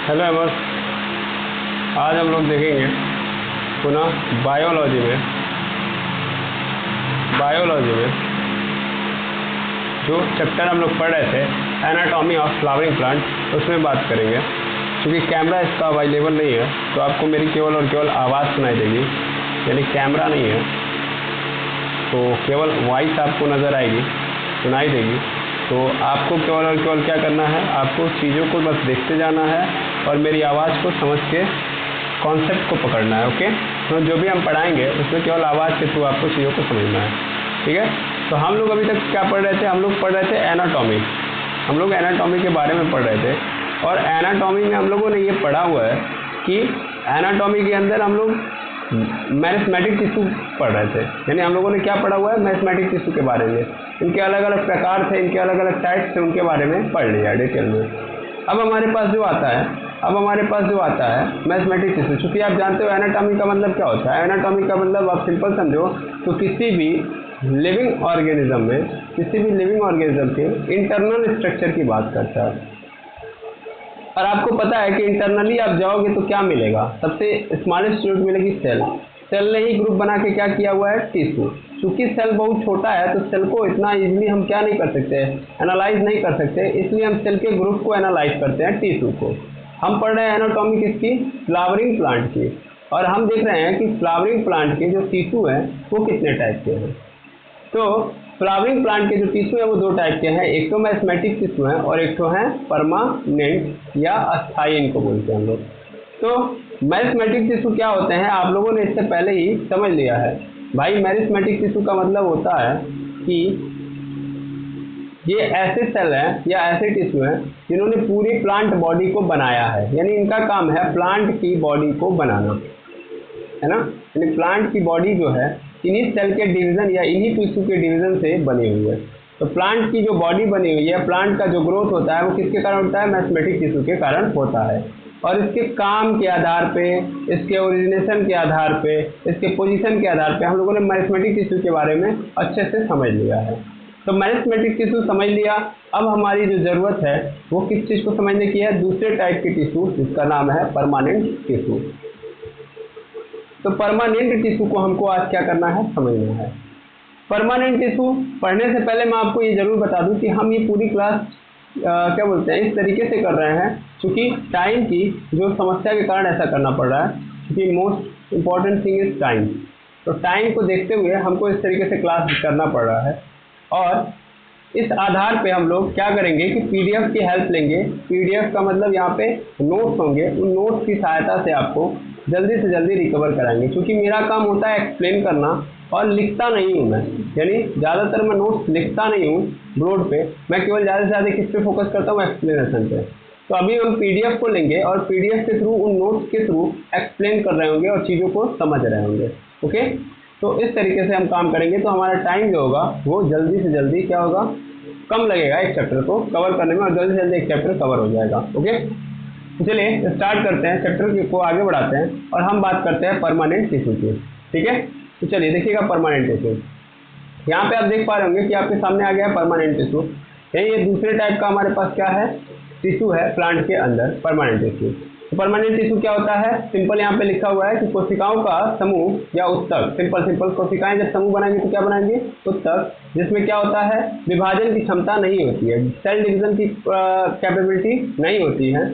Hello एमर्स, आज हम लोग देखेंगे पुनः बायोलॉजी में जो चैप्टर हम लोग पढ़ रहे थे एनाटॉमी ऑफ फ्लावरिंग प्लांट, उसमें बात करेंगे। क्योंकि कैमरा इसका अवेलेबल नहीं है तो आपको मेरी केवल और केवल आवाज़ सुनाई देगी, यानी कैमरा नहीं है तो केवल वॉइस आपको नज़र आएगी, सुनाई देगी। तो आपको केवल और केवल क्या करना है, आपको चीज़ों को बस देखते जाना है और मेरी आवाज़ को समझ के कॉन्सेप्ट को पकड़ना है। ओके, तो जो भी हम पढ़ाएंगे उसमें केवल आवाज़ के थ्रू आपको चीज़ों को समझना है। ठीक है, तो हम लोग अभी तक क्या पढ़ रहे थे, हम लोग पढ़ रहे थे एनाटॉमी। हम लोग एनाटॉमी के बारे में पढ़ रहे थे और एनाटॉमी में हम लोगों ने ये पढ़ा हुआ है कि एनाटॉमी के अंदर हम लोग मैरिस्मेटिक टिश्यू पढ़ रहे थे। यानी हम लोगों ने क्या पढ़ा हुआ है, मैरिस्मेटिक टिश्यू के बारे में, इनके अलग अलग प्रकार थे, इनके अलग अलग टाइप्स थे, उनके बारे में पढ़ लिया डिटेल में। अब हमारे पास जो आता है मैरिस्मेटिक टिश्यू। चूँकि आप जानते हो एनाटॉमी का मतलब क्या होता है। एनाटॉमी का मतलब आप सिंपल समझो तो किसी भी लिविंग ऑर्गेनिज्म के इंटरनल स्ट्रक्चर की बात करता है। और आपको पता है कि इंटरनली आप जाओगे तो क्या मिलेगा, सबसे स्मॉलेस्ट यूनिट मिलेगी सेल ने ही ग्रुप बना के क्या किया हुआ है, टिश्यू। चूँकि सेल बहुत छोटा है तो सेल को इतना इजीली हम क्या नहीं कर सकते, एनालाइज नहीं कर सकते, इसलिए हम सेल के ग्रुप को एनालाइज करते हैं, टिश्यू को। हम पढ़ रहे हैं एनाटॉमी किसकी, फ्लावरिंग प्लांट की। और हम देख रहे हैं कि फ्लावरिंग प्लांट के जो टिश्यू हैं वो कितने टाइप के हैं। तो फ्लावरिंग प्लांट के जो टिश्यू है वो दो टाइप के हैं, एक तो मैरिस्मेटिक टिश्यू है और एक तो है परमानेंट या अस्थायी, इनको बोलते हैं हम लोग। तो मैरिस्मेटिक टिश्यू क्या होते हैं, आप लोगों ने इससे पहले ही समझ लिया है भाई। मैरिस्मेटिक टिश्यू का मतलब होता है कि ये ऐसे सेल हैं या ऐसे टिश्यू हैं जिन्होंने पूरी प्लांट बॉडी को बनाया है। यानी इनका काम है प्लांट की बॉडी को बनाना, है ना। यानी प्लांट की बॉडी जो है इन्हीं सेल के डिवीजन या इन्हीं टिश्यू के डिवीजन से बनी हुई है। तो प्लांट की जो बॉडी बनी हुई है, प्लांट का जो ग्रोथ होता है वो किसके कारण होता है, मैरिस्मेटिक टिश्यू के कारण होता है। और इसके काम के आधार पे, इसके ओरिजिनेशन के आधार पे, इसके पोजीशन के आधार पे हम लोगों ने मैरिस्मेटिक टिश्यू के बारे में अच्छे से समझ लिया है। तो मैरिस्मेटिक टिश्यू समझ लिया। अब हमारी जो ज़रूरत है वो किस चीज़ को समझने की है, दूसरे टाइप के टिश्यू जिसका नाम है परमानेंट टिश्यू। तो परमानेंट टिश्यू को हमको आज क्या करना है, समझना है। परमानेंट टिश्यू पढ़ने से पहले मैं आपको ये जरूर बता दूं कि हम ये पूरी क्लास क्या बोलते हैं, इस तरीके से कर रहे हैं क्योंकि टाइम की जो समस्या के कारण ऐसा करना पड़ रहा है, क्योंकि most important thing is time. तो टाइम को देखते हुए हमको इस तरीके से क्लास करना पड़ रहा है। और इस आधार पे हम लोग क्या करेंगे कि पीडीएफ की हेल्प लेंगे। पीडीएफ का मतलब यहाँ पे नोट्स होंगे, उन नोट्स की सहायता से आपको जल्दी से जल्दी रिकवर कराएंगे। क्योंकि मेरा काम होता है एक्सप्लेन करना और लिखता नहीं हूँ मैं, यानी ज़्यादातर मैं नोट्स लिखता नहीं हूँ बोर्ड पे, मैं केवल ज़्यादा से ज़्यादा किस पे फोकस करता हूँ, एक्सप्लेनेशन पे। तो अभी हम पीडीएफ को लेंगे और पीडीएफ के थ्रू, उन नोट्स के थ्रू एक्सप्लेन कर रहे होंगे और चीज़ों को समझ रहे होंगे। ओके, तो इस तरीके से हम काम करेंगे तो हमारा टाइम जो होगा वो जल्दी से जल्दी क्या होगा, कम लगेगा एक चैप्टर को कवर करने में और जल्दी से जल्दी एक चैप्टर कवर हो जाएगा। ओके, चलिए स्टार्ट करते हैं, चैप्टर को आगे बढ़ाते हैं और हम बात करते हैं परमानेंट टिश्यू की। ठीक है, तो चलिए देखिएगा परमानेंट टिश्यू। यहाँ पे आप देख पा रहे होंगे कि आपके सामने आ गया परमानेंट टिश्यू। ये दूसरे टाइप का हमारे पास क्या है, टिश्यू है प्लांट के अंदर, परमानेंट टिश्यू। तो परमानेंट टिश्यू क्या होता है, सिंपल यहाँ पे लिखा हुआ है कि कोशिकाओं का समूह या उत्तक। सिंपल कोशिकाएं जब समूह बनाएंगे तो क्या बनाएंगे, उत्तक, जिसमें क्या होता है, विभाजन की क्षमता नहीं होती है, सेल डिवीजन की कैपेबिलिटी नहीं होती है।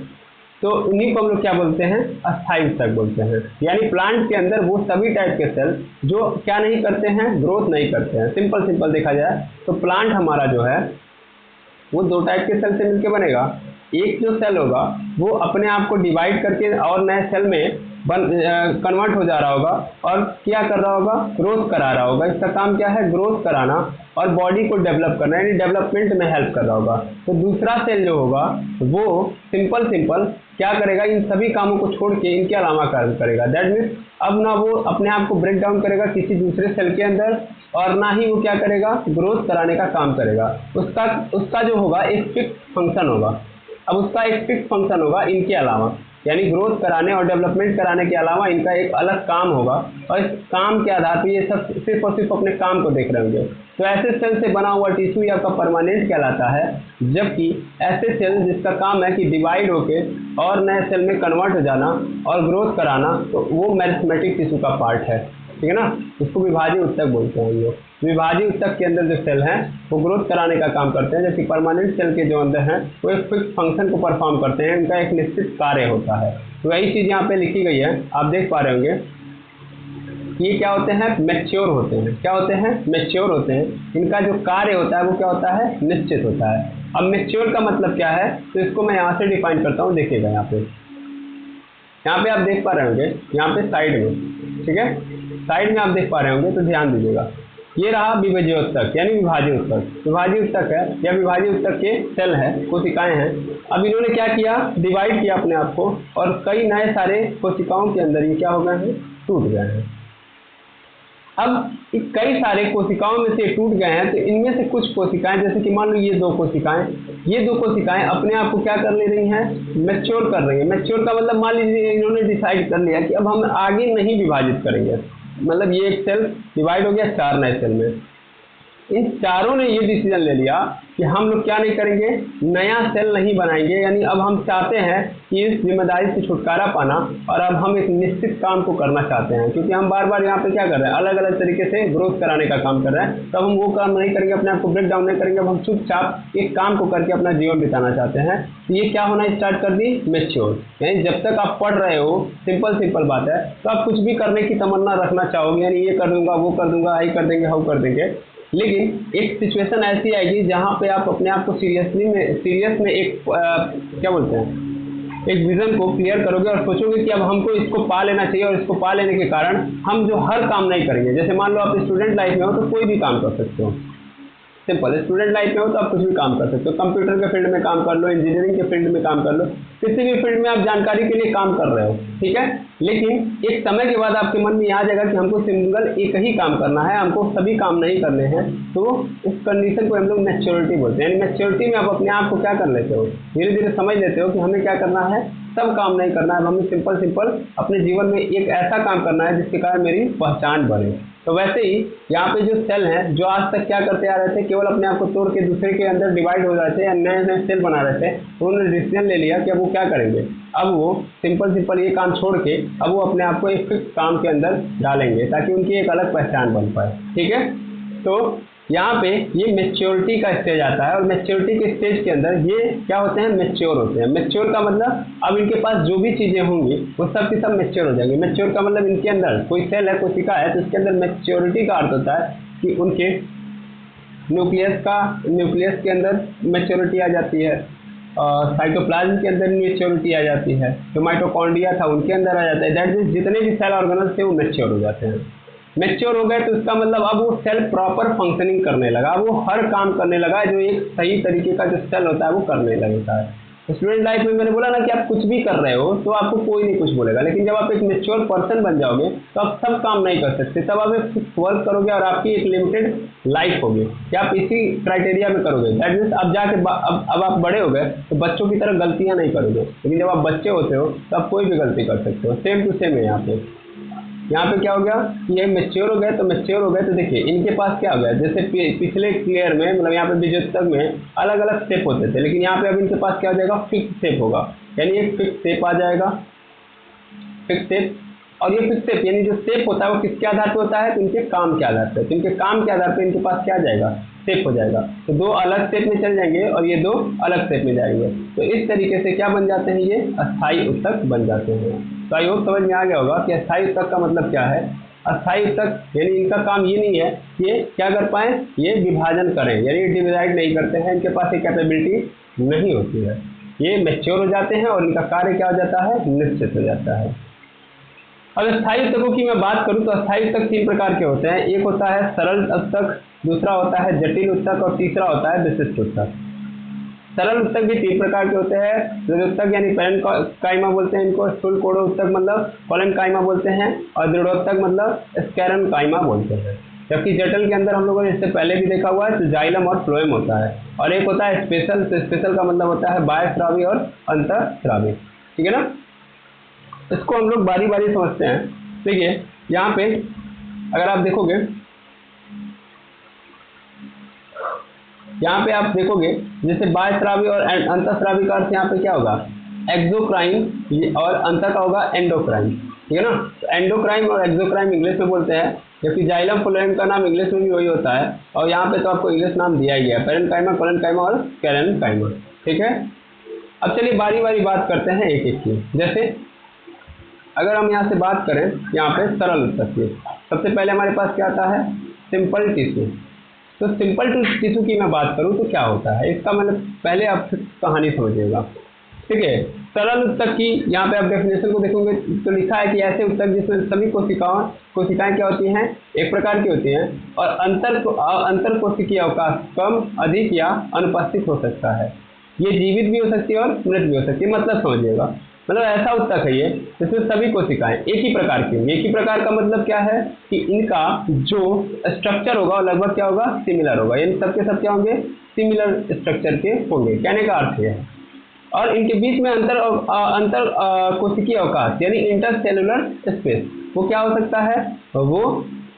तो उन्हीं को हम लोग क्या बोलते हैं, अस्थायी उत्तक बोलते हैं। यानी प्लांट के अंदर वो सभी टाइप के सेल जो क्या नहीं करते हैं, ग्रोथ नहीं करते हैं। सिंपल देखा जाए तो प्लांट हमारा जो है वो दो टाइप के सेल से मिलकर बनेगा। एक जो सेल होगा वो अपने आप को डिवाइड करके और नए सेल में कन्वर्ट हो जा रहा होगा और क्या कर रहा होगा, ग्रोथ करा रहा होगा। इसका काम क्या है, ग्रोथ कराना और बॉडी को डेवलप करना, यानी डेवलपमेंट में हेल्प कर रहा होगा। तो दूसरा सेल जो होगा वो सिंपल क्या करेगा, इन सभी कामों को छोड़ के इनके अलावा काम करेगा। दैट मीन्स अब ना वो अपने आप को ब्रेक डाउन करेगा किसी दूसरे सेल के अंदर और ना ही वो क्या करेगा, ग्रोथ कराने का काम करेगा। उसका जो होगा एक फिक्स फंक्शन होगा। अब उसका एक फिक्स फंक्शन होगा इनके अलावा, यानी ग्रोथ कराने और डेवलपमेंट कराने के अलावा इनका एक अलग काम होगा और इस काम के आधार पर ये सब सिर्फ और सिर्फ अपने काम को देख रहे होंगे। तो ऐसे सेल से बना हुआ टिश्यू आपका परमानेंट कहलाता है, जबकि ऐसे सेल जिसका काम है कि डिवाइड होके और नए सेल में कन्वर्ट हो जाना और ग्रोथ कराना, तो वो मेरिस्टेमेटिक टिश्यू का पार्ट है, ठीक है ना। इसको विभाजीय ऊतक बोलते हैं हम लोग। विभाजीय ऊतक के अंदर जो सेल हैं वो ग्रोथ कराने का काम करते हैं, जबकि परमानेंट सेल के जो अंदर हैं वो एक फिक्स फंक्शन को परफॉर्म करते हैं, इनका एक निश्चित कार्य होता है। तो वही चीज़ यहाँ पे लिखी गई है, आप देख पा रहे होंगे। ये क्या होते हैं, मैच्योर होते हैं। क्या होते हैं, मैच्योर होते हैं। इनका जो कार्य होता है वो क्या होता है, निश्चित होता है। अब मैच्योर का मतलब क्या है, तो इसको मैं यहाँ से डिफाइन करता हूँ, देखिएगा यहाँ पे आप देख पा रहे होंगे, यहाँ पे साइड में, ठीक है, साइड में आप देख पा रहे होंगे, तो ध्यान दीजिएगा। ये रहा विभाजीय ऊतक यानी विभाजीय ऊतक। विभाजीय ऊतक है या विभाजीय ऊतक के सेल है, कोशिकाएं हैं। अब इन्होंने क्या किया, डिवाइड किया अपने आप को, और कई नए सारे कोशिकाओं के अंदर ये क्या हो गए हैं, टूट गए हैं। अब कई सारे कोशिकाओं में से टूट गए हैं, तो इनमें से कुछ कोशिकाएं, जैसे कि मान लो ये दो कोशिकाएं अपने आप को क्या कर ले रही हैं, मैच्योर कर रही हैं। मैच्योर का मतलब मान लीजिए इन्होंने डिसाइड कर लिया कि अब हम आगे नहीं विभाजित करेंगे, मतलब ये एक सेल डिवाइड हो गया 4 नए सेल में। इन चारों ने ये डिसीजन ले लिया कि हम लोग क्या नहीं करेंगे, नया सेल नहीं बनाएंगे, यानी अब हम चाहते हैं कि इस जिम्मेदारी से छुटकारा पाना, और अब हम एक निश्चित काम को करना चाहते हैं, क्योंकि हम बार बार यहाँ पे क्या कर रहे हैं, अलग अलग तरीके से ग्रोथ कराने का काम कर रहे हैं। तब हम वो काम नहीं करेंगे, अपने आप को ब्रेक डाउन नहीं करेंगे, अब हम चुपचाप एक काम को करके अपना जीवन बिताना चाहते हैं। तो ये क्या होना स्टार्ट कर दी, मैच्योर। यानी जब तक आप पढ़ रहे हो, सिंपल बात है, तो आप कुछ भी करने की तमन्ना रखना चाहोगे, यानी ये कर दूंगा, वो कर दूंगा, आई कर देंगे, हाउ कर देंगे। लेकिन एक सिचुएशन ऐसी आएगी जहां पे आप अपने आप को सीरियस में एक क्या बोलते हैं, एक विजन को क्लियर करोगे और सोचोगे कि अब हमको इसको पा लेना चाहिए, और इसको पा लेने के कारण हम जो हर काम नहीं करेंगे। जैसे मान लो आप स्टूडेंट लाइफ में हो तो कोई भी काम कर सकते हो, सिंपल। स्टूडेंट लाइफ में हो तो आप कुछ भी काम कर सकते हो, कंप्यूटर के फील्ड में काम कर लो, इंजीनियरिंग के फील्ड में काम कर लो, किसी भी फील्ड में आप जानकारी के लिए काम कर रहे हो, ठीक है। लेकिन एक समय के बाद आपके मन में आ जाएगा कि हमको सिंगल एक ही काम करना है, हमको सभी काम नहीं करने हैं। तो उस कंडीशन को हम लोग मैच्योरिटी बोलते हैं। यानी मैच्योरिटी में आप अपने आप को क्या कर लेते हो, धीरे धीरे समझ लेते हो कि हमें क्या करना है, सब काम नहीं करना है, हमें सिंपल अपने जीवन में एक ऐसा काम करना है जिसके कारण मेरी पहचान बढ़े। तो वैसे ही यहाँ पे जो सेल हैं, जो आज तक क्या करते आ रहे थे, केवल अपने आप को तोड़ के दूसरे के अंदर डिवाइड हो रहे थे या नए नए सेल बना रहे थे, तो उन्होंने डिसीजन ले लिया कि अब वो क्या करेंगे, अब वो सिंपल ये काम छोड़ के अब वो अपने आप को एक फिक्स काम के अंदर डालेंगे, ताकि उनकी एक अलग पहचान बन पाए, ठीक है। तो यहाँ पे ये मैच्योरिटी का स्टेज आता है, और मैच्योरिटी के स्टेज के अंदर ये क्या होते हैं, मैच्योर होते हैं। मैच्योर का मतलब अब इनके पास जो भी चीज़ें होंगी वो सब की सब मैच्योर हो जाएंगी। मैच्योर का मतलब इनके अंदर कोई सेल है, कोशिका है, तो इसके अंदर मैच्योरिटी का अर्थ होता है कि उनके न्यूक्लियस के अंदर मैच्योरिटी आ जाती है, साइटोप्लाज्म के अंदर मैच्योरिटी आ जाती है, जो माइटोकॉन्ड्रिया था उनके अंदर आ जाता है। दैट मीन्स जितने भी सेल ऑर्गेनल्स थे वो मैच्योर हो जाते हैं। मैच्योर हो गए तो इसका मतलब अब वो सेल प्रॉपर फंक्शनिंग करने लगा, वो हर काम करने लगा जो एक सही तरीके का जो सेल होता है वो करने लगता है। स्टूडेंट लाइफ में मैंने बोला ना कि आप कुछ भी कर रहे हो तो आपको कोई नहीं कुछ बोलेगा, लेकिन जब आप एक मैच्योर पर्सन बन जाओगे तो आप सब काम नहीं कर सकते, तब आप एक वर्क करोगे और आपकी एक लिमिटेड लाइफ होगी कि आप इसी क्राइटेरिया में करोगे। दैट मीन्स अब जाके अब आप बड़े हो गए तो बच्चों की तरह गलतियां नहीं करोगे, लेकिन जब आप बच्चे होते हो तो आप कोई भी गलती कर सकते हो। सेम टू सेम है यहाँ पे क्या हो गया, ये मैच्योर हो गए तो देखिए इनके पास क्या हो गया, जैसे पिछले क्लियर में मतलब यहाँ पे बीजोत्तक में अलग अलग स्टेप होते थे, लेकिन यहाँ पे अब इनके पास क्या हो जाएगा, फिक्स स्टेप होगा। यानी एक फिक्स स्टेप आ जाएगा, फिक्स स्टेप। और ये फिक्स स्टेप यानी जो स्टेप होता है वो किसके आधार पर होता है, तो इनके काम के आधार पर। तो इनके काम के आधार पर इनके पास क्या आ जाएगा, स्टेप हो जाएगा। तो दो अलग स्टेप में चल जाएंगे और ये दो अलग स्टेप में जाएंगे। तो इस तरीके से क्या बन जाते हैं, ये अस्थायी ऊतक बन जाते हैं। तो आई होप समझ में आ गया होगा कि अस्थायी ऊतक का मतलब क्या है। अस्थायी ऊतक यानी इनका काम ये नहीं है कि ये क्या कर पाए, ये विभाजन करें, यानी डिवाइड नहीं करते हैं, इनके पास एक कैपेबिलिटी नहीं होती है। ये मैच्योर हो जाते हैं और इनका कार्य क्या हो जाता है, निश्चित हो जाता है। अब अस्थायी ऊतकों की मैं बात करूं तो अस्थायी ऊतक 3 प्रकार के होते हैं। एक होता है सरल ऊतक, दूसरा होता है जटिल ऊतक और तीसरा होता है विशिष्ट ऊतक। सरल ऊतक भी 3 प्रकार के होते हैं। सरल ऊतक यानी पैरेन्काइमा बोलते हैं इनको, स्थूल कोडो ऊतक मतलब कोलेनकाइमा बोलते हैं, और दृढ़ोत्तक मतलब स्क्लेरेनकाइमा बोलते हैं। जबकि जटिल के अंदर हम लोगों ने इससे पहले भी देखा हुआ है तो जाइलम और फ्लोएम होता है। और एक होता है स्पेशल, तो स्पेशल का मतलब होता है बाह्यस्रावी और अंतःस्रावी, ठीक है ना। इसको हम लोग बारी बारी समझते हैं। देखिए यहाँ पे अगर आप देखोगे यहाँ पे आप देखोगे जैसे बाह्यस्रावी और अंतःस्रावी का अर्थ यहाँ पे क्या होगा, एक्सोक्राइन, और अंतर का होगा एंडोक्राइन, ठीक है ना। तो एंडोक्राइन और एक्सोक्राइन इंग्लिश में बोलते हैं, जबकि जाइलम फ्लोएम का नाम इंग्लिश में भी वही होता है, और यहाँ पे तो आपको इंग्लिश नाम दिया ही है, पेरेन्काइमा, कोलेनकाइमा और कैरेनकाइमा, ठीक है। अब चलिए बारी बारी बात करते हैं एक एक की। जैसे अगर हम यहाँ से बात करें यहाँ पे सरल ऊतक की, सबसे पहले हमारे पास क्या आता है, सिंपल टिश्यू। तो सिंपल टिश्यू की मैं बात करूँ तो क्या होता है, इसका मतलब पहले आप कहानी समझिएगा, ठीक है। सरल ऊतक की यहाँ पे आप डेफिनेशन को देखोगे तो लिखा है कि ऐसे ऊतक जिसमें सभी कोशिकाएं क्या होती हैं, एक प्रकार की होती हैं, और अंतर कोशिकीय अवकाश कम, अधिक या अनुपस्थित हो सकता है। ये जीवित भी हो सकती है और मृत भी हो सकती है, मतलब समझिएगा, मतलब ऐसा ऊतक है ये जिसमें सभी कोशिकाएं एक ही प्रकार की होंगी। एक ही प्रकार का मतलब क्या है कि इनका जो स्ट्रक्चर होगा वो लगभग क्या होगा, सिमिलर होगा, यानी सबके सब क्या होंगे, सिमिलर स्ट्रक्चर के होंगे, कहने का अर्थ है। और इनके बीच में अंतर कोशिकीय अवकाश यानी इंटरसेलुलर स्पेस वो क्या हो सकता है, वो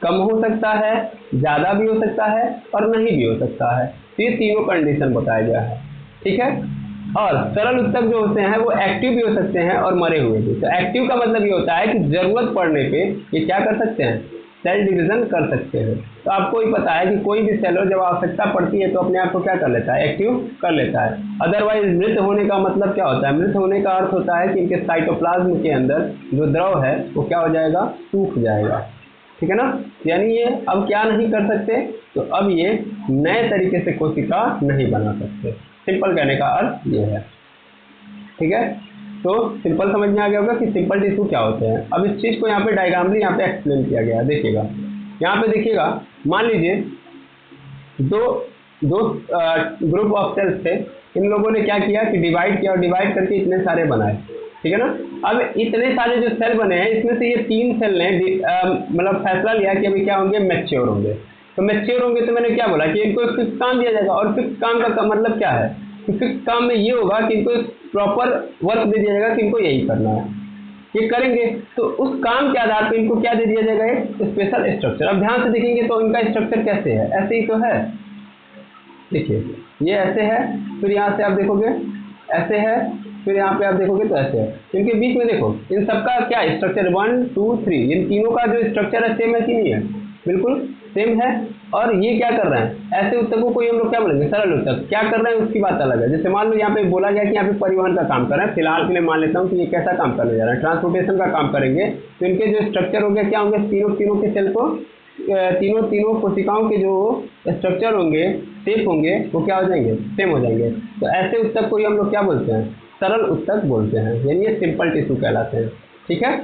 कम हो सकता है, ज़्यादा भी हो सकता है और नहीं भी हो सकता है। तो ये तीनों कंडीशन बताया गया है, ठीक है। और सरल ऊतक जो होते हैं वो एक्टिव भी हो सकते हैं और मरे हुए भी। तो एक्टिव का मतलब ये होता है कि जरूरत पड़ने पे ये क्या कर सकते हैं, सेल डिवीजन कर सकते हैं। तो आपको ही पता है कि कोई भी सेलर जब आवश्यकता पड़ती है तो अपने आप को क्या कर लेता है, एक्टिव कर लेता है। अदरवाइज मृत होने का मतलब क्या होता है, मृत होने का अर्थ होता है कि इनके साइटोप्लाज्म के अंदर जो द्रव है वो क्या हो जाएगा, सूख जाएगा, ठीक है ना। यानी ये अब क्या नहीं कर सकते, तो अब ये नए तरीके से कोशिका नहीं बना सकते। सिंपल कहने का अर्थ ये है, ठीक है। तो सिंपल समझ में आ गया होगा कि सिंपल टिश्यू क्या होते हैं। अब इस चीज़ को यहाँ पे डायग्रामली यहाँ पे एक्सप्लेन किया गया है, देखिएगा यहाँ पे देखिएगा, मान लीजिए दो ग्रुप ऑफ सेल्स थे, इन लोगों ने क्या किया कि डिवाइड किया और डिवाइड करके इतने सारे बनाए, ठीक है ना। अब इतने सारे जो सेल बने हैं इसमें से ये 3 सेल ने मतलब फैसला लिया कि अभी क्या होंगे, मैच्योर होंगे। तो मैच्योर होंगे तो मैंने क्या बोला कि इनको एक फिक्स काम दिया जाएगा, और फिक्स काम का मतलब क्या है, फिक्स काम में ये होगा कि इनको एक प्रॉपर वर्क दे दिया जाएगा कि इनको यही करना है, ये करेंगे। तो उस काम के आधार पर इनको क्या दे दिया जाएगा, एक स्पेशल स्ट्रक्चर। अब ध्यान से देखेंगे तो इनका स्ट्रक्चर कैसे है, ऐसे ही तो है, देखिए ये ऐसे है, फिर यहाँ से आप देखोगे ऐसे है, फिर यहाँ पे आप देखोगे तो ऐसे है। इनके बीच में देखो इन सबका क्या स्ट्रक्चर, 1 2 3, इन तीनों का जो स्ट्रक्चर है सेम है कि नहीं है, बिल्कुल सेम है। और ये क्या कर रहे हैं, ऐसे ऊतकों को हम लोग क्या बोलेंगे, सरल ऊतक। क्या कर रहे हैं उसकी बात अलग है। जैसे मान लो यहाँ पे बोला गया कि यहाँ पे परिवहन का काम कर रहे हैं, फिलहाल के लिए मान लेता हूँ कि ये कैसा काम करने जा रहे हैं, ट्रांसपोर्टेशन का काम करेंगे। तो इनके जो स्ट्रक्चर होंगे क्या होंगे, तीनों के सेल को तीनों कोशिकाओं के जो स्ट्रक्चर होंगे, शेप होंगे, वो क्या हो जाएंगे, सेम हो जाएंगे। तो ऐसे ऊतक को ही हम लोग क्या बोलते हैं, सरल ऊतक बोलते हैं, यानी ये सिंपल टिश्यू कहलाते हैं, ठीक है।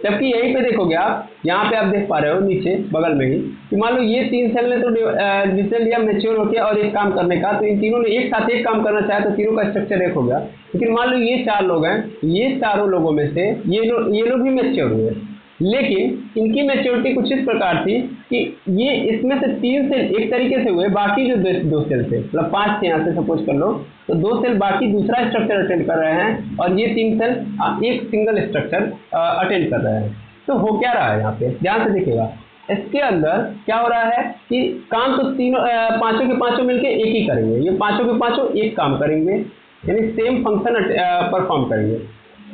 जबकि यहीं पे देखोगे आप, यहाँ पे आप देख पा रहे हो नीचे बगल में ही कि मान लो ये 3 सेल ने तो डिसीजन लिया मैच्योर होके और एक काम करने का, तो इन तीनों ने एक साथ एक काम करना चाहे तो तीनों का स्ट्रक्चर एक हो गया। लेकिन मान लो ये 4 लोग हैं, ये चारों लोगों में से ये लोग भी मैच्योर हुए, लेकिन इनकी मैच्योरिटी कुछ इस प्रकार थी कि ये इसमें से 3 सेल एक तरीके से हुए, बाकी जो 2 सेल थे, मतलब 5 थे यहाँ से सपोज कर लो, तो 2 सेल बाकी दूसरा स्ट्रक्चर अटेंड कर रहे हैं और ये 3 सेल एक सिंगल स्ट्रक्चर अटेंड कर रहे हैं। तो हो क्या रहा है यहाँ पे, ध्यान से देखिएगा, इसके अंदर क्या हो रहा है कि काम तो पांचों के पांचों मिलकर एक ही करेंगे, ये पांचों के पांचों एक काम करेंगे, यानी सेम फंक्शन परफॉर्म करेंगे।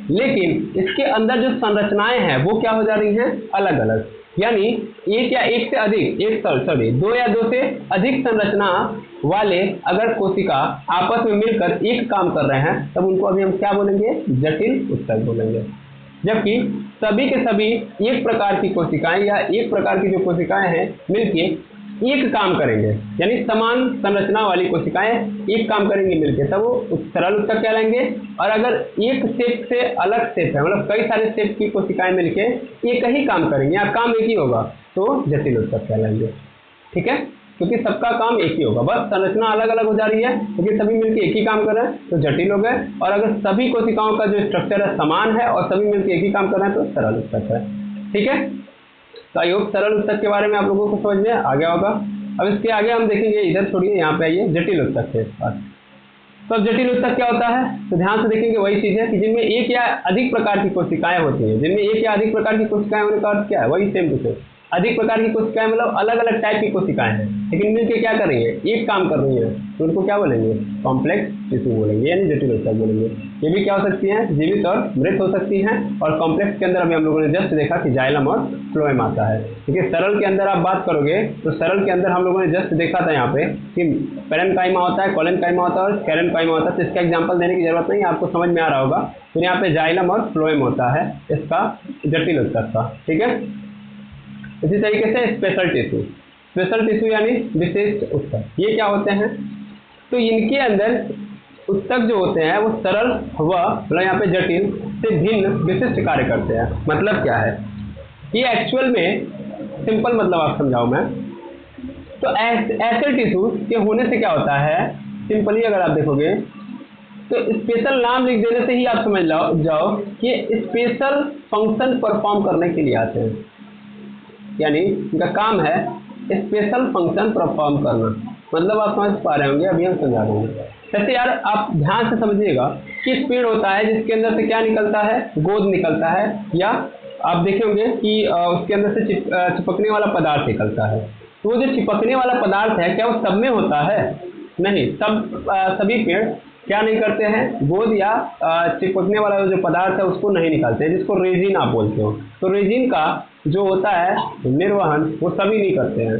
लेकिन इसके अंदर जो संरचनाएं हैं वो क्या हो जा रही हैं, अलग अलग। यानी एक या एक से अधिक, दो या दो से अधिक संरचना वाले अगर कोशिका आपस में मिलकर एक काम कर रहे हैं तब उनको अभी हम क्या बोलेंगे, जटिल ऊतक बोलेंगे। जबकि सभी के सभी एक प्रकार की कोशिकाएं या एक प्रकार की जो कोशिकाएं हैं मिलके एक काम करेंगे, यानी समान संरचना वाली कोशिकाएं एक काम करेंगे मिलके, तब वो सरल ऊतक कहलाएंगे। और अगर एक शेप से अलग शेप है, मतलब कई सारे शेप की कोशिकाएं मिलके एक ही काम करेंगे या काम एक ही होगा, तो जटिल ऊतक कहलाएंगे, ठीक है। क्योंकि सबका काम एक ही होगा, बस संरचना अलग अलग हो जा रही है, क्योंकि सभी मिलकर एक ही काम कर रहे हैं तो जटिल हो गए। और अगर सभी कोशिकाओं का जो स्ट्रक्चर है समान है और सभी मिलकर एक ही काम कर रहे हैं तो सरल ऊतक है, ठीक है। तो आई होप सरल ऊतक के बारे में आप लोगों को समझ में आ गया होगा। अब इसके आगे हम देखेंगे, इधर छोड़िए, यहाँ पे आइए जटिल ऊतक के पास। तो अब जटिल ऊतक क्या होता है, तो ध्यान से देखेंगे वही चीज़ है कि जिनमें एक या अधिक प्रकार की कोशिकाएं होती हैं। जिनमें एक या अधिक प्रकार की कोशिकाएं होने का अर्थ क्या है, वही सेम टू सेम। अधिक प्रकार की कोशिकाएं मतलब अलग अलग टाइप की कोशिकाएं हैं, लेकिन मिलके क्या कर रही है, एक काम कर रही है, तो उनको क्या बोलेंगे, कॉम्प्लेक्स टिश्यू बोलेंगे, यानी जटिल ऊतक बोलेंगे। ये भी क्या हो सकती हैं, जीवित और मृत हो सकती हैं। और कॉम्प्लेक्स के अंदर अभी हम लोगों ने जस्ट देखा कि जाइलम और फ्लोएम आता है। देखिए सरल के अंदर आप बात करोगे तो सरल के अंदर हम लोगों ने जस्ट देखा था यहाँ पे कि पेरेन्काइमा होता है, कोलेनकाइमा होता है और कैरेनकाइमा होता है। तो इसका एग्जाम्पल देने की जरूरत नहीं, आपको समझ में आ रहा होगा। तो यहाँ पे जाइलम और फ्लोएम होता है इसका जटिल ऊतक का, ठीक है। इसी तरीके से स्पेशल टिश्यू, स्पेशल टिश्यू यानी विशिष्ट ऊतक, ये क्या होते हैं, तो इनके अंदर ऊतक जो होते हैं वो सरल व मतलब यहाँ पे जटिल से भिन्न विशिष्ट कार्य करते हैं। मतलब क्या है, ये एक्चुअल में सिंपल मतलब आप समझाओ मैं, तो ऐसे टिश्यू के होने से क्या होता है, सिंपली अगर आप देखोगे तो स्पेशल नाम लिख देने से ही आप समझ जाओ कि स्पेशल फंक्शन परफॉर्म करने के लिए आते हैं, यानी इनका काम है स्पेशल फंक्शन परफॉर्म करना। मतलब आप समझ पा रहे होंगे, अभी हम समझा देंगे। जैसे यार आप ध्यान से समझिएगा कि पेड़ होता है जिसके अंदर से क्या निकलता है, गोद निकलता है, या आप देखे होंगे कि उसके अंदर से चिपकने वाला पदार्थ निकलता है। तो वो जो चिपकने वाला पदार्थ है क्या वो सब में होता है, नहीं, सभी पेड़ क्या नहीं करते हैं, गोद या चिपकने वाला जो पदार्थ है उसको नहीं निकालते हैं, जिसको रेजिन आप बोलते हो। तो रेजिन का जो होता है निर्वहन वो सभी नहीं करते हैं,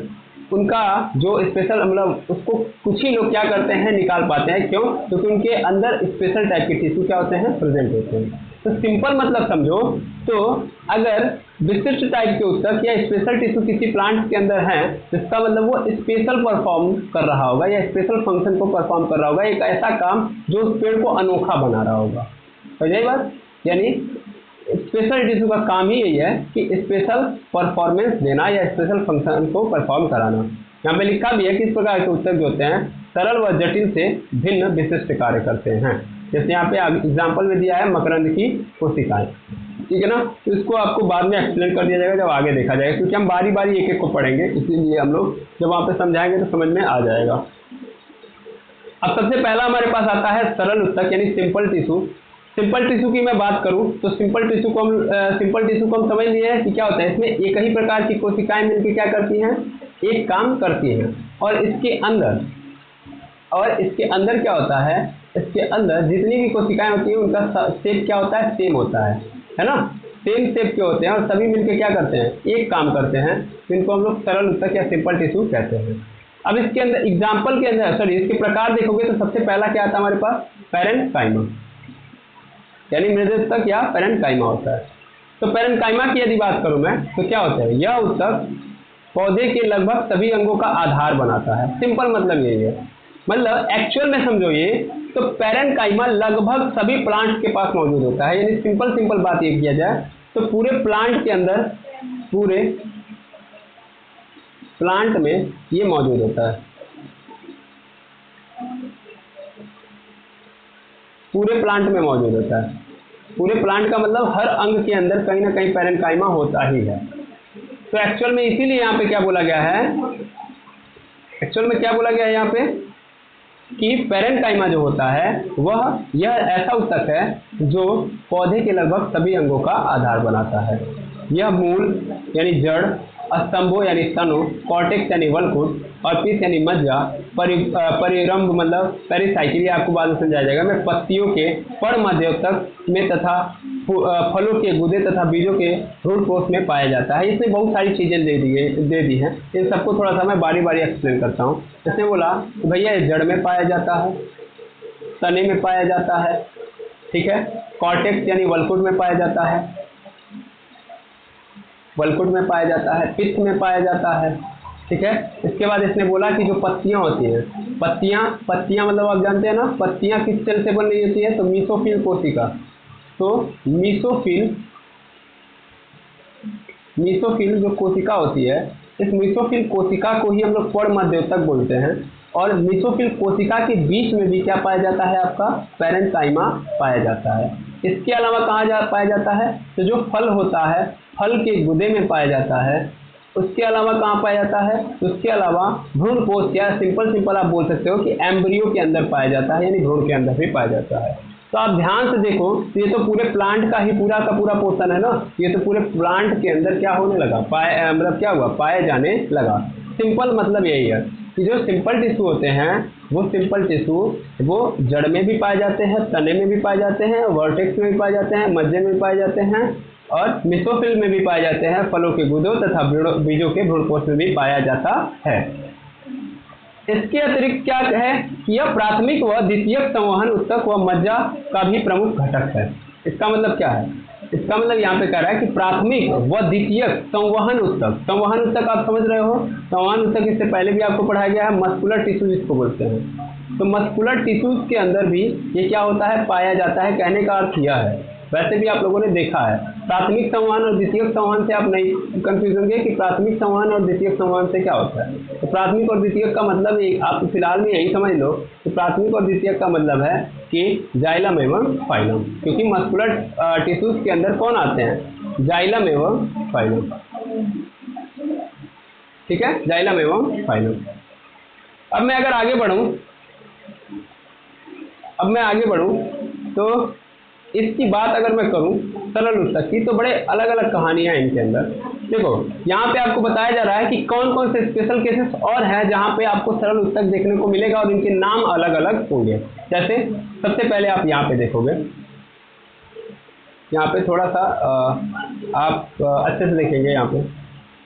उनका जो स्पेशल मतलब उसको कुछ ही लोग क्या करते हैं, निकाल पाते हैं। क्यों, क्योंकि उनके अंदर स्पेशल टाइप के टिश्यू क्या होते हैं, प्रेजेंट होते हैं। तो सिंपल मतलब समझो, तो अगर विशिष्ट टाइप के ऊतक या स्पेशल टिश्यू किसी प्लांट के अंदर है, जिसका मतलब वो स्पेशल परफॉर्म कर रहा होगा या स्पेशल फंक्शन को परफॉर्म कर रहा होगा, एक ऐसा काम जो उस पेड़ को अनोखा बना रहा होगा। समझ आई बात, यानी स्पेशल टिश्यू का काम ही यही है कि स्पेशल परफॉर्मेंस देना या स्पेशल फंक्शन को परफॉर्म कराना। यहाँ पे लिखा भी है कि इस प्रकार के ऊतक जो होते हैं सरल व जटिल से भिन्न विशिष्ट कार्य करते हैं। जैसे यहाँ पे एग्जाम्पल में दिया है मकरंद की कोशिकाएं, ठीक है ना। तो इसको आपको बाद में एक्सप्लेन कर दिया जाएगा जब आगे देखा जाएगा, क्योंकि हम बारी बारी एक एक को पढ़ेंगे, इसीलिए हम लोग जब वहाँ पे समझाएंगे तो समझ में आ जाएगा। अब सबसे पहला हमारे पास आता है सरल ऊतक यानी सिंपल टिश्यू। सिंपल टिश्यू की मैं बात करूं तो सिंपल टिश्यू को हम समझ लिए हैं कि क्या होता है, इसमें एक ही प्रकार की कोशिकाएं मिलकर क्या करती हैं, एक काम करती हैं। और इसके अंदर क्या होता है, इसके अंदर जितनी भी कोशिकाएं होती हैं उनका शेप क्या होता है, सेम होता है ना, सेम शेप के होते हैं और सभी मिलकर क्या करते हैं, एक काम करते हैं। तो इनको हम लोग सरल ऊतक या सिंपल टिश्यू कहते हैं। अब इसके अंदर एग्जाम्पल के अंदर सॉरी इसके प्रकार देखोगे तो सबसे पहला क्या आता है हमारे पास, पेरेन्काइमा यानी मृद ऊतक या पेरेन्काइमा होता है। तो पेरेन्काइमा की यदि बात करूं मैं तो क्या होता है, यह ऊतक पौधे के लगभग सभी अंगों का आधार बनाता है। सिंपल मतलब यही है, मतलब एक्चुअल में समझो ये, तो पेरेन्काइमा लगभग सभी प्लांट के पास मौजूद होता है। यानी सिंपल बात ये किया जाए तो पूरे प्लांट के अंदर, पूरे प्लांट में ये मौजूद होता है, पूरे प्लांट में मौजूद होता है। पूरे प्लांट का मतलब हर अंग के अंदर कहीं ना कहीं पेरेन्काइमा होता ही है। तो एक्चुअल में इसीलिए यहाँ पे क्या बोला गया है, एक्चुअल में क्या बोला गया है यहाँ पे कि पेरेन्काइमा जो होता है वह यह ऐसा ऊतक है जो पौधे के लगभग सभी अंगों का आधार बनाता है। यह मूल यानी जड़, स्तंभों यानी स्तनों, कॉर्टेक्स यानी वलकुट और पीस यानी मज्जा, परिरंभ मतलब पेरिसाइकिल, आपको बाद में समझाया जाएगा मैं, पत्तियों के पर मध्योतक में तथा फलों के गुदे तथा बीजों के भ्रूण कोश में पाया जाता है। इसमें बहुत सारी चीजें दे दी हैं, इन सबको थोड़ा सा मैं बारी बारी एक्सप्लेन करता हूँ। जैसे बोला तो भैया ये जड़ में पाया जाता है, तने में पाया जाता है, ठीक है, कॉर्टेक्स यानी वलकुट में पाया जाता है, वलकुट में पाया जाता है, पित्त में पाया जाता है, ठीक है। इसके बाद इसने बोला कि जो पत्तियां होती हैं, पत्तियां मतलब आप जानते हैं ना, पत्तियां किस सेल से बन रही होती है, तो मीसोफिल कोशिका। तो मीसोफिल जो कोशिका होती है, इस मीसोफिल कोशिका को ही हम लोग पर्णमध्योतक बोलते हैं। और मीसोफिल कोशिका के बीच में भी क्या पाया जाता है, आपका पेरेन्काइमा पाया जाता है। इसके अलावा कहाँ पाया जाता है, तो जो फल होता है फल के गुदे में पाया जाता है। उसके अलावा कहाँ पाया जाता है, उसके अलावा भ्रूण कोश या सिंपल आप बोल सकते हो कि एम्ब्रियो के अंदर पाया जाता है, यानी भ्रूण के अंदर भी पाया जाता है। तो आप ध्यान से देखो, ये तो पूरे प्लांट का ही पूरा का पूरा पोर्शन है ना, ये तो पूरे प्लांट के अंदर क्या होने लगा, मतलब क्या हुआ, पाया जाने लगा। सिंपल मतलब यही है कि जो सिंपल टिश्यू होते हैं वो सिंपल टिश्यू वो जड़ में भी पाए जाते हैं, तने में भी पाए जाते हैं, वर्टेक्स में भी पाए जाते हैं, मज्जे में भी पाए जाते हैं और मेसोफिल में भी पाए जाते हैं, फलों के गुदों तथा बीजों के भ्रूणपोष में भी पाया जाता है। इसके अतिरिक्त क्या है कि यह प्राथमिक व द्वितीयक संवहन ऊतक व मज्जा का भी प्रमुख घटक है। इसका मतलब क्या है? इसका मतलब यहाँ पे कह रहा है कि प्राथमिक व द्वितीयक संवहन ऊतक, संवहन ऊतक आप समझ रहे हो, संवहन ऊतक इससे पहले भी आपको पढ़ाया गया है, मस्कुलर टिश्यू जिसको बोलते हैं। तो मस्कुलर टिश्यूज के अंदर भी ये क्या होता है, पाया जाता है। कहने का अर्थ यह है, वैसे भी आप लोगों ने देखा है प्राथमिक संवहन और द्वितीयक संवहन से आप नहीं कंफ्यूज होंगे कि प्राथमिक संवहन और द्वितीयक संवहन से क्या होता है। तो प्राथमिक और द्वितीयक का मतलब आप फिलहाल में यही समझ लो कि प्राथमिक और द्वितीयक का मतलब है कि जाइलम एवं फाइलम, क्योंकि मस्कुलर टिश्यूज के अंदर कौन आते हैं, जाइलम एवं फाइलम। ठीक है, जाइलम एवं फाइलम। अब मैं अगर आगे बढ़ूं तो इसकी बात अगर मैं करूं सरल ऊतक की, तो बड़े अलग अलग कहानियां हैं इनके अंदर। देखो यहाँ पे आपको बताया जा रहा है कि कौन कौन से स्पेशल केसेस और हैं जहाँ पे आपको सरल ऊतक देखने को मिलेगा और इनके नाम अलग अलग होंगे। जैसे सबसे पहले आप यहाँ पे देखोगे, यहाँ पे थोड़ा सा आप अच्छे से देखेंगे। यहाँ पे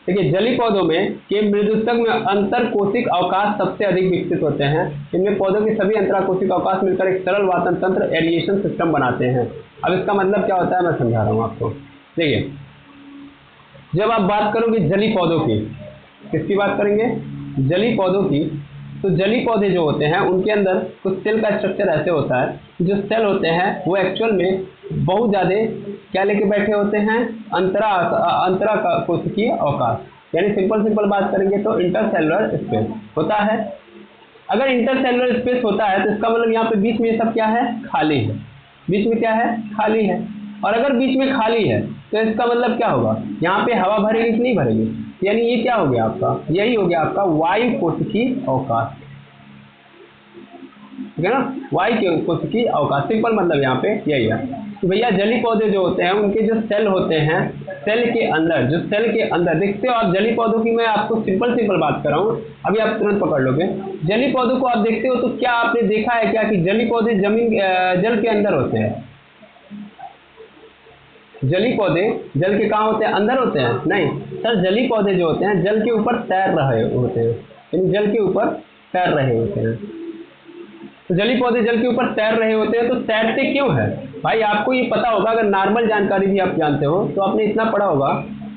देखिए, जलीय पौधों में के मृदुतक में अंतरकोशिक अवकाश सबसे अधिक विकसित होते हैं। इनमें पौधों के सभी अंतराकोशिक अवकाश मिलकर एक सरल वातन तंत्र एरिएशन सिस्टम बनाते हैं। अब इसका मतलब क्या होता है मैं समझा रहा हूँ आपको। देखिए, जब आप बात करोगे जलीय पौधों की, किसकी बात करेंगे, जलीय पौधों की, तो जलीय पौधे जो होते हैं उनके अंदर कुछ सेल का स्ट्रक्चर ऐसे होता है, जो सेल होते हैं वो एक्चुअल में बहुत ज़्यादा क्या लेके बैठे होते हैं, अंतरा कोशिकीय अवकाश, यानी सिंपल बात करेंगे तो इंटरसेलुलर स्पेस होता है। अगर इंटरसेलुलर स्पेस होता है तो इसका मतलब यहाँ पे बीच में सब क्या है, खाली है। बीच में क्या है, खाली है। और अगर बीच में खाली है तो इसका मतलब क्या होगा, यहाँ पे हवा भरेगी कि नहीं भरेगी, यानी ये क्या हो गया आपका, यही हो गया आपका वायु कोशिकीय अवकाश। ठीक है ना, वायु कोशिकीय अवकाश। सिंपल मतलब यहाँ पे यही है कि भैया जलीय पौधे जो होते हैं उनके जो सेल होते हैं, सेल के अंदर देखते हो आप, जलीय पौधों की मैं आपको सिंपल बात कर रहा हूँ, अभी आप तुरंत पकड़ लोगे। जलीय पौधों को आप देखते हो तो क्या आपने देखा है क्या कि जलीय पौधे जल के अंदर होते हैं। जलीय पौधे जल के कहाँ होते हैं, अंदर होते हैं, नहीं सर, जलीय पौधे जो होते हैं जल के ऊपर तैर रहे होते हैं, यानी जल के ऊपर तैर रहे होते हैं। तो जलीय पौधे जल के ऊपर तैर रहे होते हैं, तो तैरते क्यों है भाई, आपको ये पता होगा। अगर नॉर्मल जानकारी भी आप जानते हो तो आपने इतना पढ़ा होगा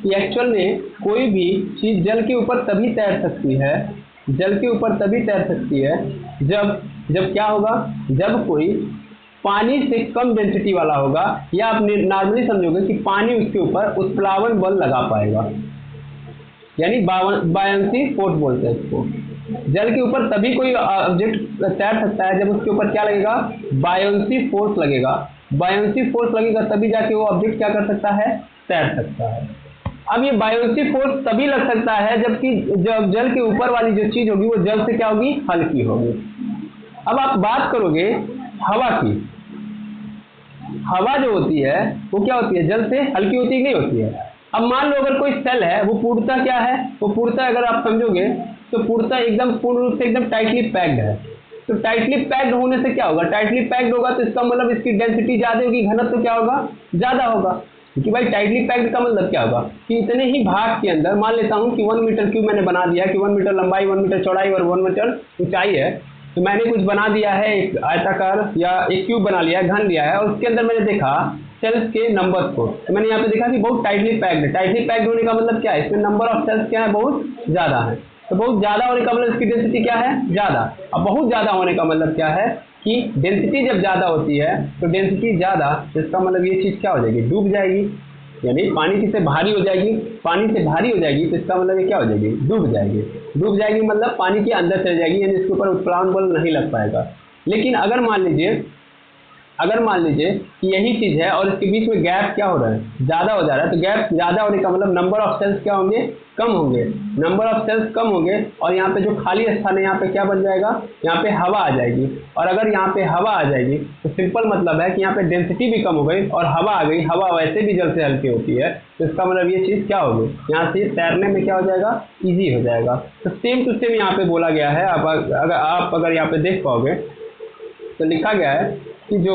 कि एक्चुअल में कोई भी चीज़ जल के ऊपर तभी तैर सकती है, जल के ऊपर तभी तैर सकती है जब क्या होगा, जब कोई पानी से कम डेंसिटी वाला होगा, या आप नॉर्मली समझोगे कि पानी उसके ऊपर उत्प्लावन बल लगा पाएगा, यानी बायंसी फोर्स बोलते हैं इसको। जल के ऊपर तभी कोई ऑब्जेक्ट तैर सकता है जब उसके ऊपर क्या लगेगा, बायंसी फोर्स लगेगा। बायंसी फोर्स लगेगा तभी जाके वो ऑब्जेक्ट क्या कर सकता है, तैर सकता है। अब ये बायंसी फोर्स तभी लग सकता है जब जल के ऊपर वाली जो चीज होगी वो जल से क्या होगी, हल्की होगी। अब आप बात करोगे हवा की, हवा जो होती है वो क्या होती है, जल से हल्की होती है नहीं होती है। अब मान लो अगर कोई सेल है वो पूर्णतः क्या है, वो पूर्णतः अगर आप समझोगे तो पूर्णतः एकदम पूर्ण रूप से एकदम टाइटली पैक्ड है। तो टाइटली पैक्ड होने से क्या होगा, टाइटली पैक्ड होगा तो इसका मतलब इसकी डेंसिटी ज़्यादा होगी, घनत्व तो क्या होगा, ज़्यादा होगा। क्योंकि भाई टाइटली पैक्ड का मतलब क्या होगा कि इतने ही भाग के अंदर, मान लेता हूँ कि 1 मीटर क्यूब मैंने बना दिया कि 1 मीटर लंबाई, 1 मीटर चौड़ाई और 1 मीटर ऊंचाई है, तो मैंने कुछ बना दिया है, एक आयताकार या एक क्यूब बना लिया है, घन लिया है, और उसके अंदर मैंने देखा सेल्स के नंबर्स को, तो मैंने यहाँ पे देखा कि बहुत टाइटली पैक्ड है। टाइटली पैक्ड होने का मतलब क्या है, इसमें नंबर ऑफ सेल्स क्या है, बहुत ज़्यादा है। तो बहुत ज़्यादा होने का मतलब इसकी डेंसिटी क्या है, ज़्यादा। अब बहुत ज़्यादा होने का मतलब क्या है कि डेंसिटी जब ज़्यादा होती है तो डेंसिटी ज़्यादा, इसका मतलब ये चीज़ क्या हो जाएगी, डूब जाएगी, यानी पानी से भारी हो जाएगी। पानी से भारी हो जाएगी तो इसका मतलब ये क्या हो जाएगी, डूब जाएगी। डूब जाएगी मतलब पानी के अंदर चले जाएगी, यानी इसके ऊपर उत्प्लावन बल नहीं लग पाएगा। लेकिन अगर मान लीजिए अगर मान लीजिए कि यही चीज़ है और इसके बीच में गैप क्या हो रहा है, ज़्यादा हो जा रहा है, तो गैप ज़्यादा होने का मतलब नंबर ऑफ सेल्स क्या होंगे, कम होंगे। नंबर ऑफ सेल्स कम होंगे और यहाँ पे जो खाली स्थान है यहाँ पे क्या बन जाएगा, यहाँ पे हवा आ जाएगी। और अगर यहाँ पे हवा आ जाएगी तो सिंपल मतलब है कि यहाँ पे डेंसिटी भी कम हो गई और हवा आ गई। हवा वैसे भी जल से हल्की होती है, तो इसका मतलब ये चीज़ क्या होगी, यहाँ से तैरने में क्या हो जाएगा, ईजी हो जाएगा। तो सेम टू सेम यहाँ पे बोला गया है। आप अगर यहाँ पे देख पाओगे तो लिखा गया है कि जो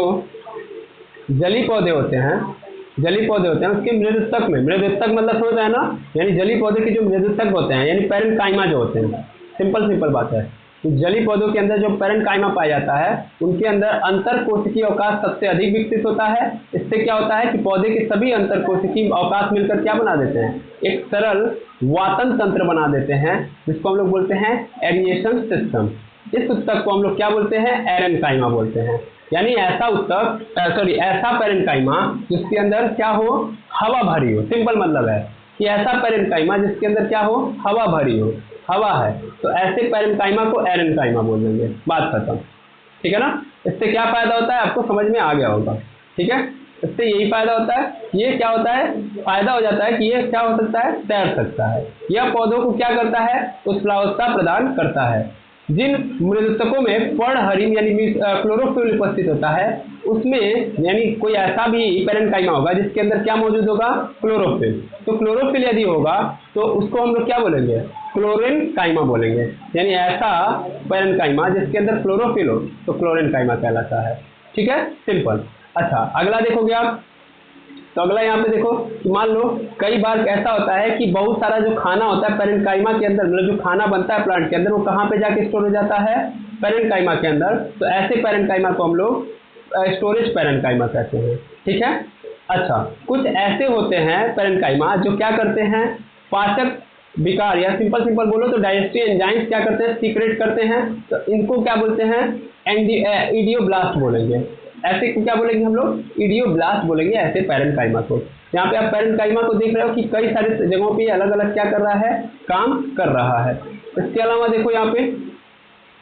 जली पौधे होते हैं उसके मृदुतक में, मृदुतक मतलब समझ आया ना, यानी जली पौधे के जो मृदुतक होते हैं यानी पैरेन्काइमा जो होते हैं, सिंपल बात है। तो जली पौधों के अंदर जो पैरेन्काइमा पाया जाता है उनके अंदर अंतर कोशिकीय अवकाश सबसे अधिक विकसित होता है। इससे क्या होता है कि पौधे के सभी अंतर कोशिकीय अवकाश मिलकर क्या बना देते हैं, एक सरल वातन तंत्र बना देते हैं, जिसको हम लोग बोलते हैं एरिएशन सिस्टम। इस उत्तक को हम लोग क्या बोलते हैं, एरेन्काइमा बोलते हैं। यानी ऐसा ऐसा पैरेन्काइमा जिसके अंदर क्या हो, हवा भरी हो। सिंपल मतलब है कि ऐसा पैरेन्काइमा जिसके अंदर क्या हो, हवा भरी हो, हवा है, तो ऐसे पैरेन्काइमा को एरेन्काइमा बोल देंगे, बात खत्म। ठीक है ना। इससे क्या फायदा होता है आपको समझ में आ गया होगा। ठीक है, इससे यही फायदा होता है, ये क्या होता है, फायदा हो जाता है कि ये क्या हो सकता है, तैर सकता है। यह पौधों को क्या करता है, उत्प्लावकता प्रदान करता है। जिन मृदुतकों में पर्णहरित यानी क्लोरोफिल उपस्थित होता है उसमें यानी कोई ऐसा भी पैरेन्काइमा होगा जिसके अंदर क्या मौजूद होगा, क्लोरोफिल। तो क्लोरोफिल यदि होगा तो उसको हम लोग क्या बोलेंगे, क्लोरेन्काइमा बोलेंगे। यानी ऐसा पैरेन्काइमा जिसके अंदर क्लोरोफिल हो तो क्लोरेन्काइमा कहलाता है। ठीक है, सिंपल। अच्छा, अगला देखोगे आप, तो अगला यहाँ पे देखो कि मान लो कई बार ऐसा होता है कि बहुत सारा जो खाना होता है पैरेन्काइमा के अंदर, मतलब जो खाना बनता है प्लांट के अंदर, वो कहाँ पे जाके स्टोर हो जाता है, पैरेन्काइमा के अंदर। तो ऐसे पैरेन्काइमा को हम लोग स्टोरेज पैरेन्काइमा कहते हैं। ठीक है। अच्छा, कुछ ऐसे होते हैं पैरेन्काइमा जो क्या करते हैं, पाचक विकार या सिंपल बोलो तो डाइजेस्टिव एंजाइम्स क्या करते हैं, सीक्रेट करते हैं। तो इनको क्या बोलते हैं, इडियोब्लास्ट बोलेंगे। ऐसे को क्या बोलेंगे हम लोग, इडियोब्लास्ट बोलेंगे ऐसे पैरेन्काइमा को। यहाँ पे आप पैरेन्काइमा को देख रहे हो कि कई सारे जगहों पे अलग अलग क्या कर रहा है, काम कर रहा है। इसके अलावा देखो यहाँ पे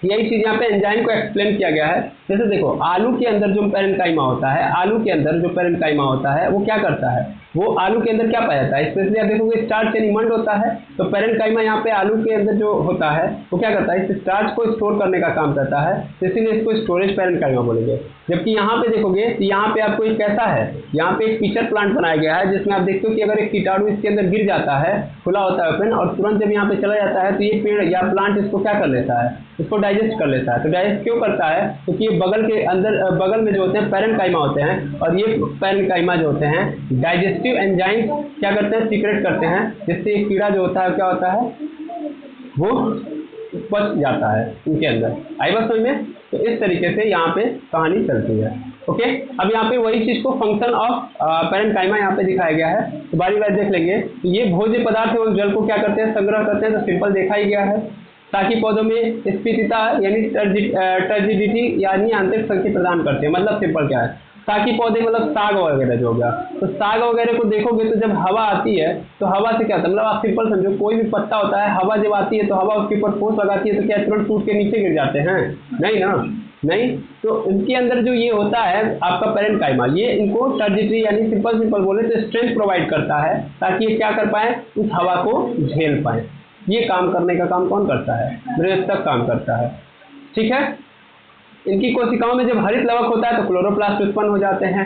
यही चीज यहाँ पे एंजाइम को एक्सप्लेन किया गया है। जैसे देखो आलू के अंदर जो पैरेन्काइमा होता है, आलू के अंदर जो पैरेन्काइमा होता है वो क्या करता है, वो आलू के अंदर क्या पाया जाता है, स्पेशली आप देखोगे स्टार्च यानी मंड होता है। तो पैरेन्काइमा यहाँ पे आलू के अंदर जो होता है वो क्या करता है, इस स्टार्च को स्टोर करने का काम करता है, इसीलिए इसको स्टोरेज पैरेन्काइमा बोलेंगे। जबकि यहाँ पे देखोगे तो यहाँ पे आपको एक कैसा है, यहाँ पे एक पिक्चर प्लांट बनाया गया है जिसमें आप देखते हो कि अगर एक कीटाणु इसके अंदर गिर जाता है, खुला होता है ओपन, और तुरंत जब यहाँ पे चला जाता है तो ये पेड़ या प्लांट इसको क्या कर लेता है, इसको डाइजेस्ट कर लेता है। तो डाइजेस्ट क्यों करता है, क्योंकि ये बगल के अंदर बगल में जो होते हैं पैरेन्काइमा होते हैं, और ये पैरेन्काइमा जो होते हैं डाइजेस्टिव एंजाइम क्या करते हैं, सीक्रेट करते हैं, जिससे ये कीड़ा जो होता है क्या होता है, वो बच जाता है उनके अंदर। आई बात समझ में। तो इस तरीके से यहाँ पे कहानी चलती है। ओके, अब यहाँ पे वही चीज को फंक्शन ऑफ पैरेन्काइमा यहाँ पे दिखाया गया है। तो बारी बारी देख लेंगे। तो ये भोज्य पदार्थ एवं जल को क्या करते हैं, संग्रह करते हैं। तो सिंपल देखा ही गया है। ताकि पौधों में स्फीतता यानी टर्जिडिटी यानी आंतरिक शक्ति प्रदान करते हैं। मतलब सिंपल क्या है, ताकि पौधे मतलब साग वगैरह जो हो गया, तो साग वगैरह को देखोगे तो जब हवा आती है तो हवा से क्या होता है, मतलब आप सिंपल समझो कोई भी पत्ता होता है, हवा जब आती है तो हवा उसके ऊपर फोर्स लगाती है तो क्या तुरंत टूट के नीचे गिर जाते हैं, नहीं ना, नहीं। तो इनके अंदर जो ये होता है आपका पैरेन्काइमा, ये इनको टर्जिडिटी यानी सिंपल बोले तो स्ट्रेंथ प्रोवाइड करता है, ताकि ये क्या कर पाए, उस हवा को झेल पाए। ये काम करने का काम कौन करता है, मृदुतक काम करता है। ठीक है। इनकी कोशिकाओं में जब हरित लवक होता है तो क्लोरोप्लास्ट उत्पन्न हो जाते हैं,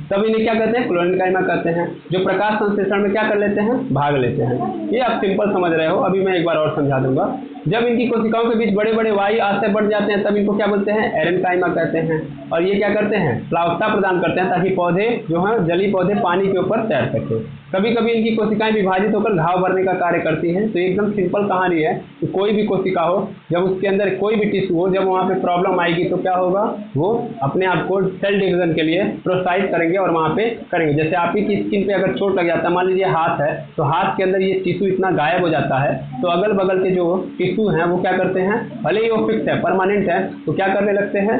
तब इन्हें क्या कहते हैं, क्लोरेन्काइमा कहते हैं, जो प्रकाश संश्लेषण में क्या कर लेते हैं, भाग लेते हैं। ये आप सिंपल समझ रहे हो। अभी मैं एक बार और समझा दूंगा। जब इनकी कोशिकाओं के बीच बड़े बड़े वायु आज से बढ़ जाते हैं तब इनको क्या बोलते हैं, एरेन्काइमा कहते हैं। और ये क्या करते हैं, प्लावकता प्रदान करते हैं, ताकि पौधे जो हैं जली पौधे पानी के ऊपर तैर सके। कभी कभी इनकी कोशिकाएं विभाजित होकर घाव भरने का कार्य करती हैं। तो एकदम सिंपल कहानी है कि कोई भी कोशिका हो, जब उसके अंदर कोई भी टिश्यू हो, जब वहाँ पे प्रॉब्लम आएगी तो क्या होगा, वो अपने आप को सेल डिवीजन के लिए प्रोत्साहित करेंगे और वहाँ पे करेंगे। जैसे आप ही की स्किन पे अगर चोट लग जाता है, मान लीजिए हाथ है, तो हाथ के अंदर ये टिश्यू इतना गायब हो जाता है, तो अगल बगल के जो टिश्यू हैं वो क्या करते हैं, भले ही वो फिक्स है, परमानेंट है, तो क्या करने लगते हैं,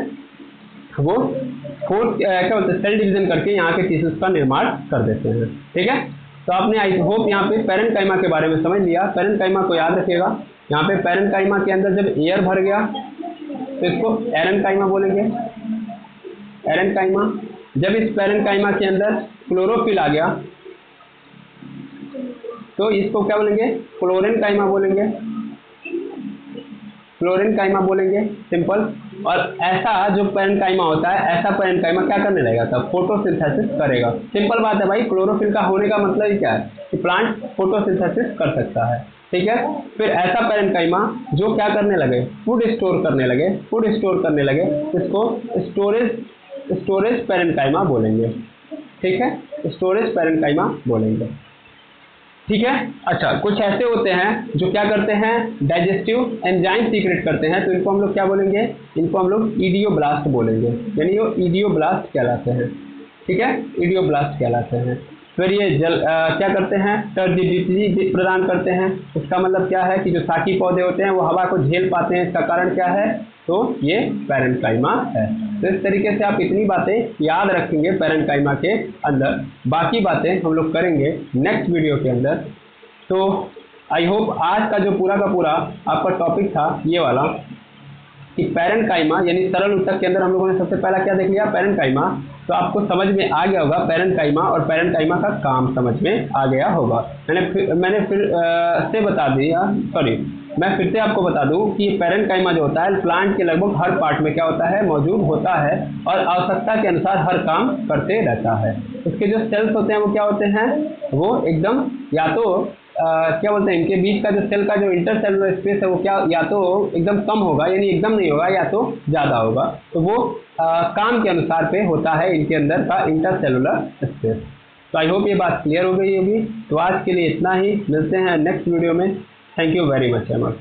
वो क्या बोलते हैं, सेल डिवीजन करके यहाँ के टिश्यूज का निर्माण कर देते हैं। ठीक है। तो आपने आई होप यहाँ पे पैरेन्काइमा के बारे में समझ लिया। पैरेन्काइमा को याद रखिएगा। यहाँ पे पैरेन्काइमा के अंदर जब एयर भर गया तो इसको एरेन्काइमा बोलेंगे। पैरेन्काइमा। जब इस पैरेन्काइमा के अंदर क्लोरोफिल आ गया तो इसको क्या बोलेंगे? क्लोरेन्काइमा बोलेंगे, क्लोरेन्काइमा बोलेंगे, सिंपल। और ऐसा जो पैरेन्काइमा होता है, ऐसा पैरेन्काइमा क्या करने लगेगा? तब फोटोसिंथेसिस करेगा। सिंपल बात है भाई, क्लोरोफिल का होने का मतलब ही क्या है कि प्लांट फोटोसिंथेसिस कर सकता है, ठीक है। फिर ऐसा पैरेन्काइमा जो क्या करने लगे? फूड स्टोर करने लगे, फूड स्टोर करने लगे, इसको स्टोरेज पैरेन्काइमा बोलेंगे, ठीक है, स्टोरेज पैरेन्काइमा बोलेंगे, ठीक है। अच्छा, कुछ ऐसे होते हैं जो क्या करते हैं? डाइजेस्टिव एंजाइम सीक्रेट करते हैं, तो इनको हम लोग क्या बोलेंगे? इनको हम लोग इडियोब्लास्ट बोलेंगे, यानी ये इडियोब्लास्ट कहलाते हैं, ठीक है, इडियोब्लास्ट कहलाते हैं। फिर ये क्या करते हैं? टर्जिडिटी प्रदान करते हैं। इसका मतलब क्या है कि जो साकी पौधे होते हैं वो हवा को झेल पाते हैं, इसका कारण क्या है? तो ये पैरेन्काइमा है। तो इस तरीके से आप इतनी बातें याद रखेंगे पैरेन्काइमा के अंदर। बाकी बातें हम लोग करेंगे नेक्स्ट वीडियो के अंदर। तो आई होप आज का जो पूरा का पूरा आपका टॉपिक था ये वाला कि पैरेन्काइमा यानी सरल ऊतक के अंदर हम लोगों ने सबसे पहला क्या देख लिया? पैरेन्काइमा। तो आपको समझ में आ गया होगा पैरेन्काइमा, और पैरेन्काइमा का काम समझ में आ गया होगा। मैंने फिर से बता दिया, मैं फिर से आपको बता दूं कि पैरेन्काइमा जो होता है प्लांट के लगभग हर पार्ट में क्या होता है? मौजूद होता है, और आवश्यकता के अनुसार हर काम करते रहता है। उसके जो सेल्स होते हैं वो क्या होते हैं? वो एकदम या तो क्या बोलते हैं, इनके बीच का जो सेल का जो इंटरसेलुलर स्पेस है वो क्या या तो एकदम कम होगा, यानी एकदम नहीं होगा, या तो ज़्यादा होगा। तो वो काम के अनुसार पे होता है इनके अंदर का इंटरसेलुलर स्पेस। तो आई होप ये बात क्लियर हो गई होगी। तो आज के लिए इतना ही, मिलते हैं नेक्स्ट वीडियो में। Thank you very much Amar.